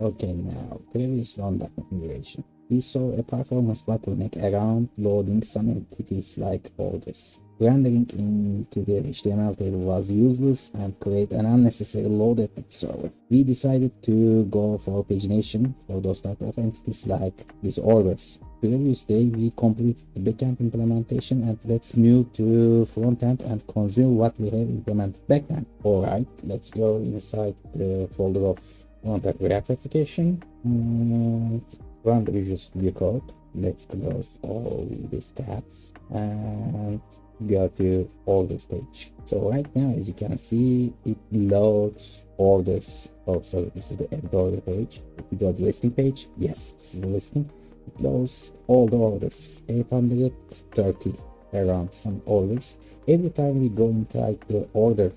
Okay, now previously on that configuration, we saw a performance bottleneck around loading some entities like orders. Rendering into the HTML table was useless and create an unnecessary load at the server. We decided to go for pagination for those type of entities like these orders. Previous day we completed the backend implementation, and let's move to frontend and consume what we have implemented back then. Alright, let's go inside the folder of Contact React application and run the Visual Studio Code. Let's close all these tabs and go to orders page. So right now, as you can see, it loads orders. Oh, sorry, this is the edit order page. If we go to the listing page, yes, this is the listing. It loads all the orders, 830 around some orders. Every time we go inside the order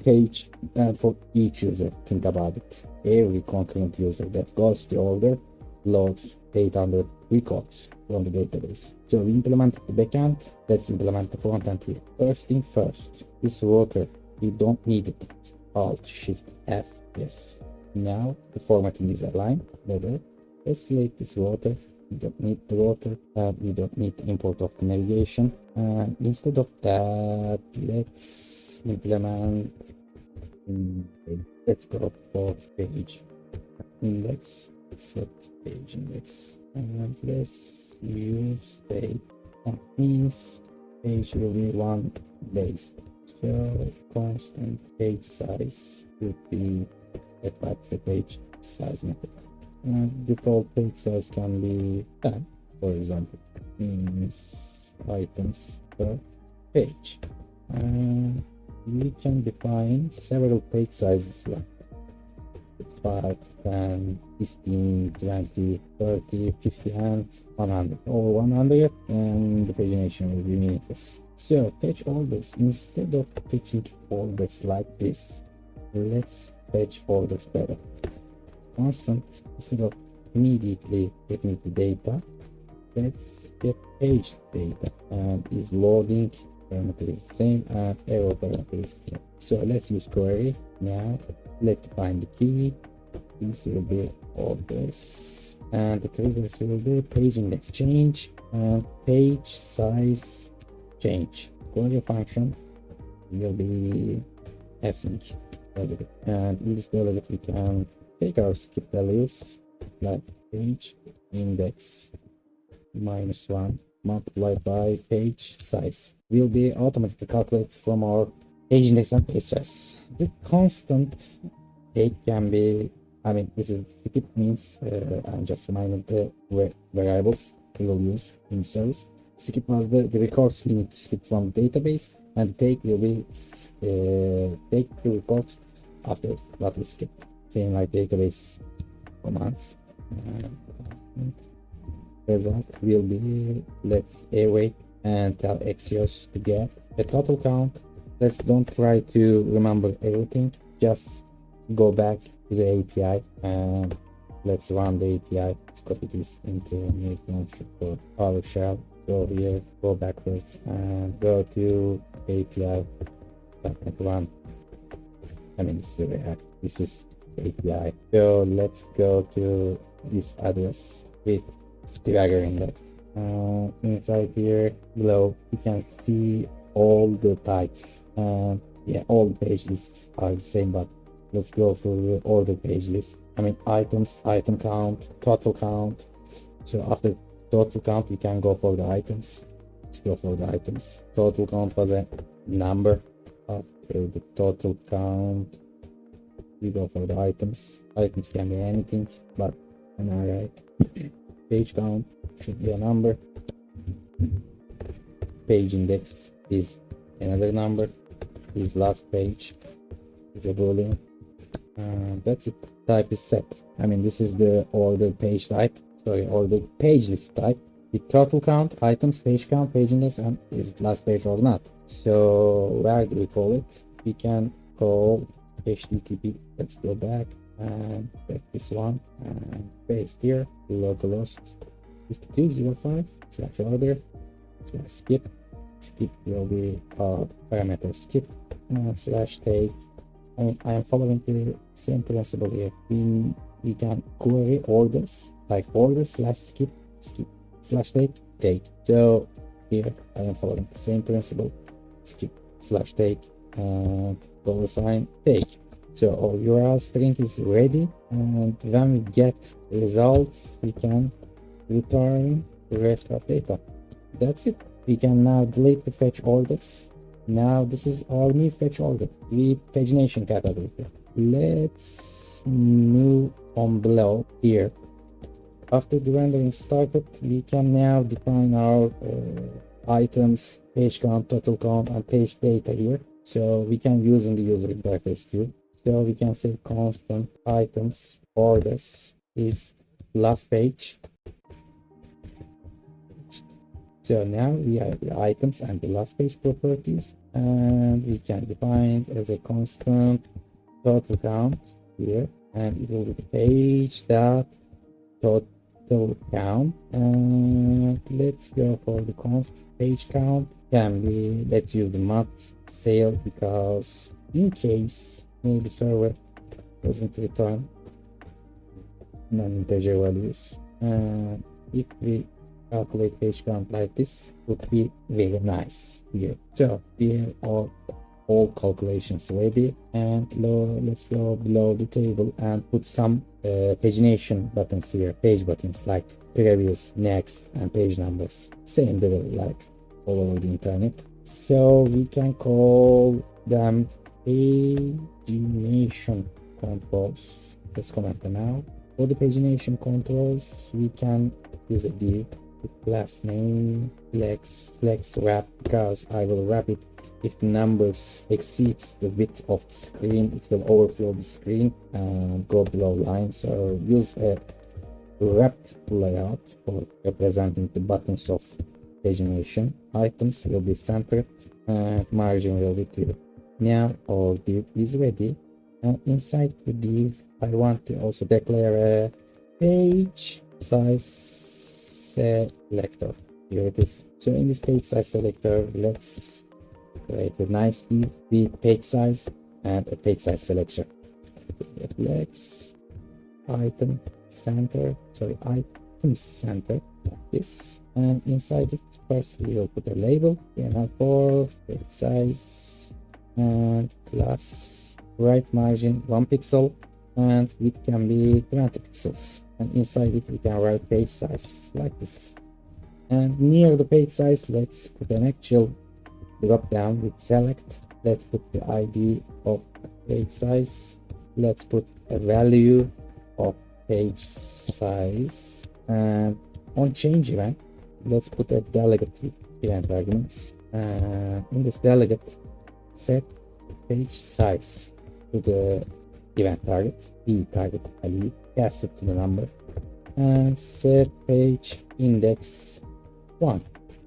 page, and for each user, think about it, every concurrent user that goes to order loads 800 records from the database. So we implemented the backend. Let's implement the front end here. First thing first, this router, we don't need it. Alt Shift F, yes. Now the formatting is aligned better. Let's select this router. We don't need the router, we don't need the import of the navigation, and instead of that, let's implement, let's go for page index, set page index, and let's use state. That means page will be one based, so constant page size would be set by the page size method. Default page size can be 10, for example, means items per page. And we can define several page sizes like 5, 10, 15, 20, 30, 50, and 100, or 100, and the pagination will be meaningless. So fetch orders, instead of fetching orders like this, let's fetch orders better. Constant, instead of immediately getting the data, let's get page data, and is loading parameter is the same and arrow parameter is the same. So let's use query. Now let's find the key. This will be orders, and the triggers will be page index change and page size change. Query function will be async delegate, and in this delegate we can take our skip values like page index -1 multiplied by page size will be automatically calculated from our page index and page size. The constant take can be, I mean, this is skip means I'm just reminding the variables we will use in service. Skip was the records we need to skip from the database, and take will be take the records after what we skipped. Same like database commands. Result will be, let's await and tell Axios to get a total count. Let's don't try to remember everything, just go back to the API and let's run the API. Let's copy this into a new function for PowerShell. Go here, go backwards and go to API dotnet run. I mean, this is React, this is API. So let's go to this address with Swagger index. Inside here below you can see all the types. Yeah, all the page lists are the same, but let's go for the order page list. I mean, items, item count, total count. So after total count we can go for the items. Let's go for the items. Total count was a number. After the total count we go for the items. Items can be anything but an array. Page count should be a number. Page index is another number. Is last page is a boolean. That's it. Type is set. I mean, this is the order page type. Sorry, order page list type. With total count, items, page count, page index, and is it last page or not. So where do we call it? We can call HTTP. Let's go back and get this one and paste here localhost 5205/order/skip. Skip will be parameter skip and /take. I mean, I am following the same principle here. We we can query orders like order slash skip slash take. So here I am following the same principle, skip slash take and $sign take. So our URL string is ready, and when we get results, we can return the rest of data. That's it. We can now delete the fetch orders. Now this is our new fetch order with pagination capability. Let's move on below here. After the rendering started, we can now define our items, page count, total count, and page data here. So we can use in the user interface too. So we can say constant items orders is last page. So now we have the items and the last page properties, and we can define it as a constant total count here, and it will be the page dot total count. And let's go for the constant page count. Can be, let's use the mod sale, because in case maybe server doesn't return non-integer values, and if we calculate page count like this, would be very nice here. So we have all calculations ready, and let's go below the table and put some pagination buttons here, page buttons like previous, next, and page numbers, same level like all over the internet. So we can call them Pagination Controls. Let's comment them out. For the Pagination Controls, we can use a div with class name flex wrap, because I will wrap it if the numbers exceeds the width of the screen. It will overflow the screen and go below line. So use a wrapped layout for representing the buttons of pagination. Items will be centered and margin will be 2. Now our div is ready, and inside the div I want to also declare a page size selector. Here it is. So in this page size selector, let's create a nice div with page size and a page size selection. Flex item center, like this, and inside it first we will put a label for page size and class right margin 1 pixel, and width can be 20 pixels, and inside it we can write page size like this. And near the page size, let's put an actual drop down with select. Let's put the ID of page size, let's put a value of page size, and on change event let's put a delegate with event arguments, and in this delegate set page size to the event target, target value, pass it to the number, and set page index 1,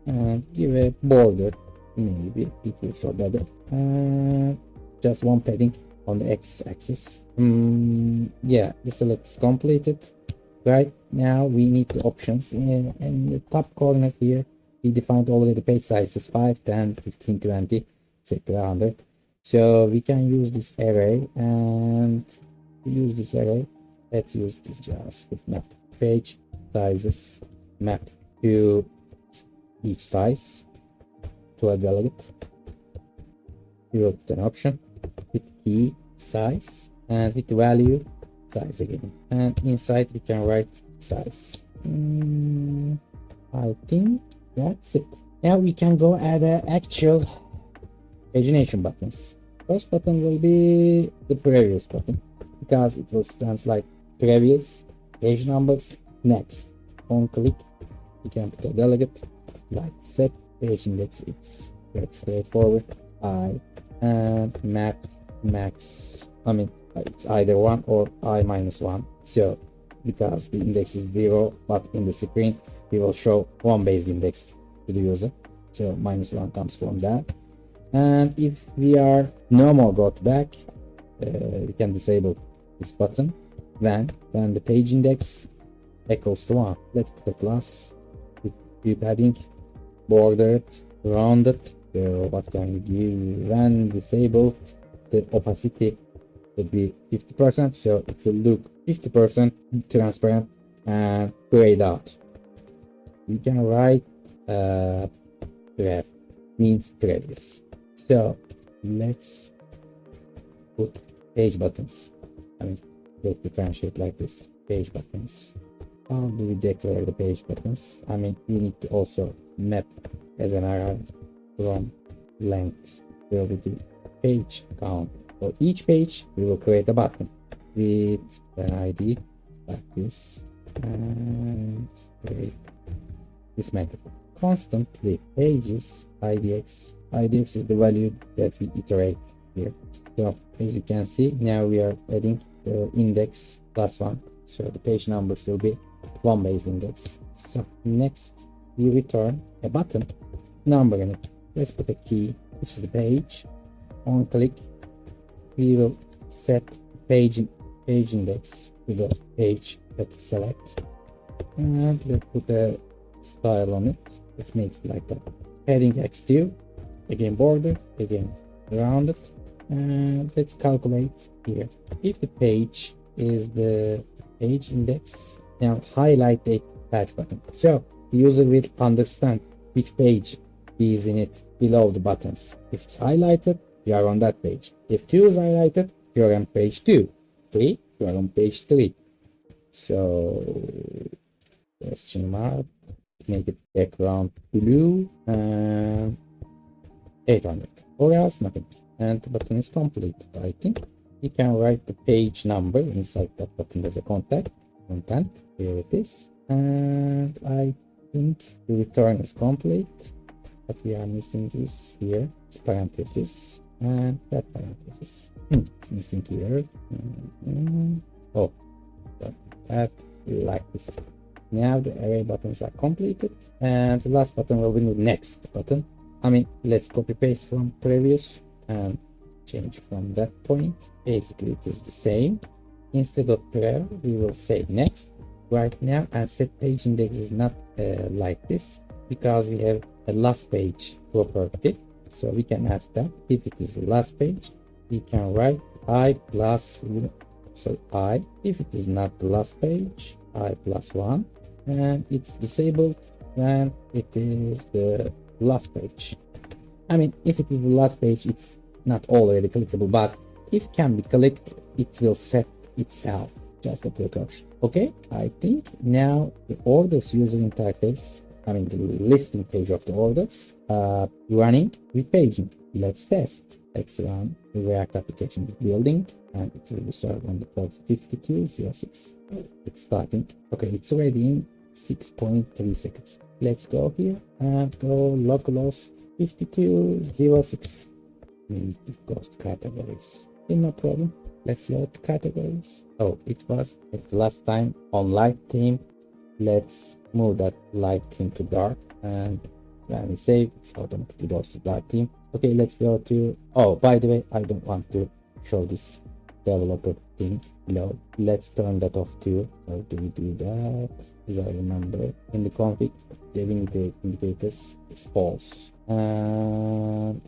and give a border, maybe it will show better, and just one padding on the x-axis. Yeah, the select is completed. Right now we need the options. In the top corner here we defined already the page sizes 5, 10, 15, 20, etc. 100. So we can use this array, and to use this array, let's use this JavaScript map. Page sizes map to each size to a delegate. We will put an option with key size and with the value size again, and inside we can write size. I think that's it. Now we can go add an actual pagination buttons. First button will be the previous button, because it will stand like previous, page numbers, next. On click you can put a delegate like set page index. It's very straightforward. And max, it's either 1 or I-1. So because the index is 0, but in the screen we will show 1 based index to the user, so -1 comes from that. And if we are no more got back, we can disable this button when the page index equals to 1. Let's put a class with view padding, bordered, rounded. So what can we give? When disabled, the opacity would be 50%, so it will look 50% transparent and grayed out. We can write pref means previous. So let's put page buttons. I mean, let's differentiate like this. Page buttons. How do we declare the page buttons? I mean, we need to also map as an array from length will be the page count. For each page, we will create a button with an ID like this and create this method. Constantly pages idx. Idx is the value that we iterate here. So as you can see, now we are adding the index +1. So the page numbers will be 1 based index. So next we return a button number in it. Let's put a key, which is the page. On click, we will set page index to the page that we select, and let's put a style on it. Let's make it like that. Heading x2, again border, again rounded, and let's calculate here. If the page is the page index, now highlight the patch button, so the user will understand which page is in it below the buttons. If it's highlighted, you are on that page. If 2 is highlighted, you are on page 2. 3, you are on page 3. So question mark, make it background blue and 800, or else nothing, and the button is completed. I think you can write the page number inside that button as a content. Here it is, and I think the return is complete. What we are missing is here, it's parenthesis, and that parenthesis. It's missing here. Oh, that like this. Now the array buttons are completed, and the last button will be the next button. I mean, let's copy paste from previous and change from that point. Basically, it is the same. Instead of prayer, we will say next right now, and set page index is not like this because we have a last page property. So we can ask that if it is the last page, we can write I plus, so I. If it is not the last page, I plus 1, and it's disabled when it is the last page. I mean, if it is the last page, it's not already clickable, but if it can be clicked, it will set itself, just a precaution. Okay, I think now the orders user interface, I mean the listing page of the orders, running with paging. Let's test. Let's run the React application is building, and it will be served on the port 5206. It's starting. Okay, it's already in 6.3 seconds. Let's go here and go localhost 5206. We go to categories. No problem. Let's load categories. Oh, it was at the last time on light theme. Let's move that light theme to dark, and when we save, it automatically goes to dark theme. Okay, let's go to, oh, by the way, I don't want to show this developer thing below. Let's turn that off too. How do we do that? As I remember, in the config, the indicators is false, and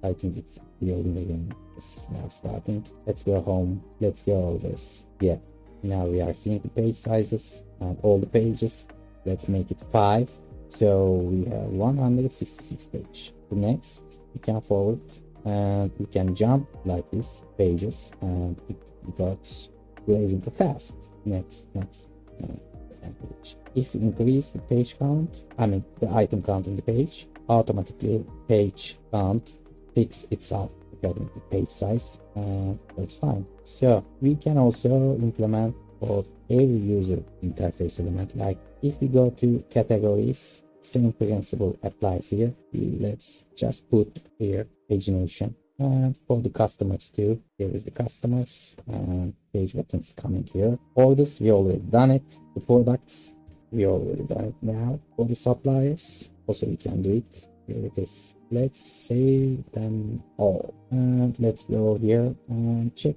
I think it's building again. This is now starting. Let's go home. Let's go all this. Yeah, now we are seeing the page sizes and all the pages. Let's make it 5. So we have 166 page. The next, we can forward and we can jump like this pages, and it works blazingly fast. Next, and page. If we increase the page count, I mean the item count in the page, automatically page count fix itself according to page size, and works fine. So we can also implement for every user interface element. Like if we go to categories, same principle applies here. Let's just put here pagination, and for the customers too, here is the customers, and page buttons coming here. Orders, we already done it. The products, we already done it. Now for the suppliers, also we can do it. Here it is. Let's save them all, and let's go here and check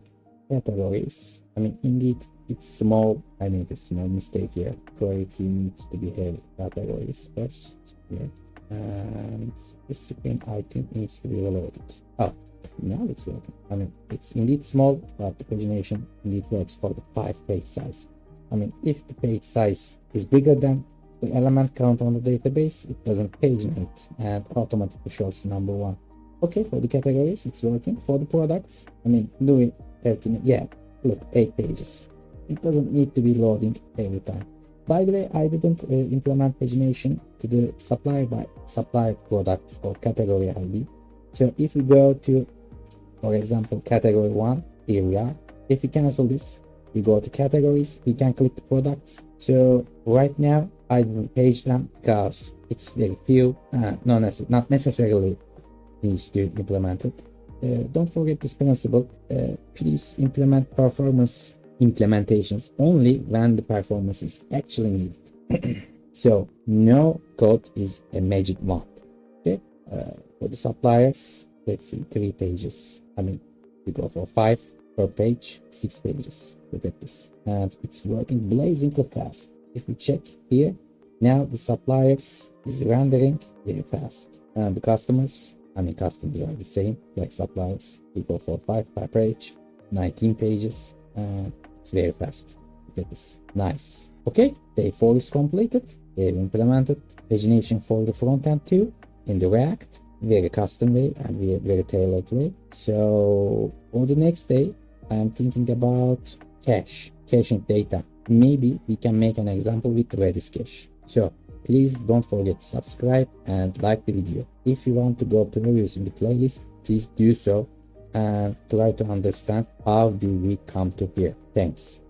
categories. I mean, indeed it's small. I made a small mistake here. Query key needs to be have categories first here, and this screen I think needs to be reloaded. Oh, Now it's working. I mean, it's indeed small, but the pagination indeed works for the 5 page size. I mean, if the page size is bigger than the element count on the database, it doesn't paginate and automatically shows number 1. Okay, for the categories, it's working. For the products, I mean, do we have to, yeah, look, 8 pages. It doesn't need to be loading every time. By the way, I didn't implement pagination to the supplier product or category ID. So if we go to, for example, category 1, here we are. If we cancel this, we go to categories, we can click the products. So right now, I didn't page them because it's very few, not necessarily needs to implement it. Don't forget this principle. Please implement performance implementations only when the performance is actually needed. So no code is a magic wand. Okay, for the suppliers, let's see, 3 pages. I mean, we go for 5 per page, 6 pages. Look at this, and it's working blazingly fast. If we check here, now the suppliers is rendering very fast, and the customers, I mean, customers are the same like suppliers. We go for 5 per page, 19 pages, and it's very fast. Look at this, nice. Okay, day 4 is completed. We have implemented pagination for the front end too in the React, very custom way and very tailored way. So on the next day, I am thinking about caching data. Maybe we can make an example with Redis cache. So please don't forget to subscribe and like the video. If you want to go previous in the playlist, please do so and try to understand how do we come to here. Thanks.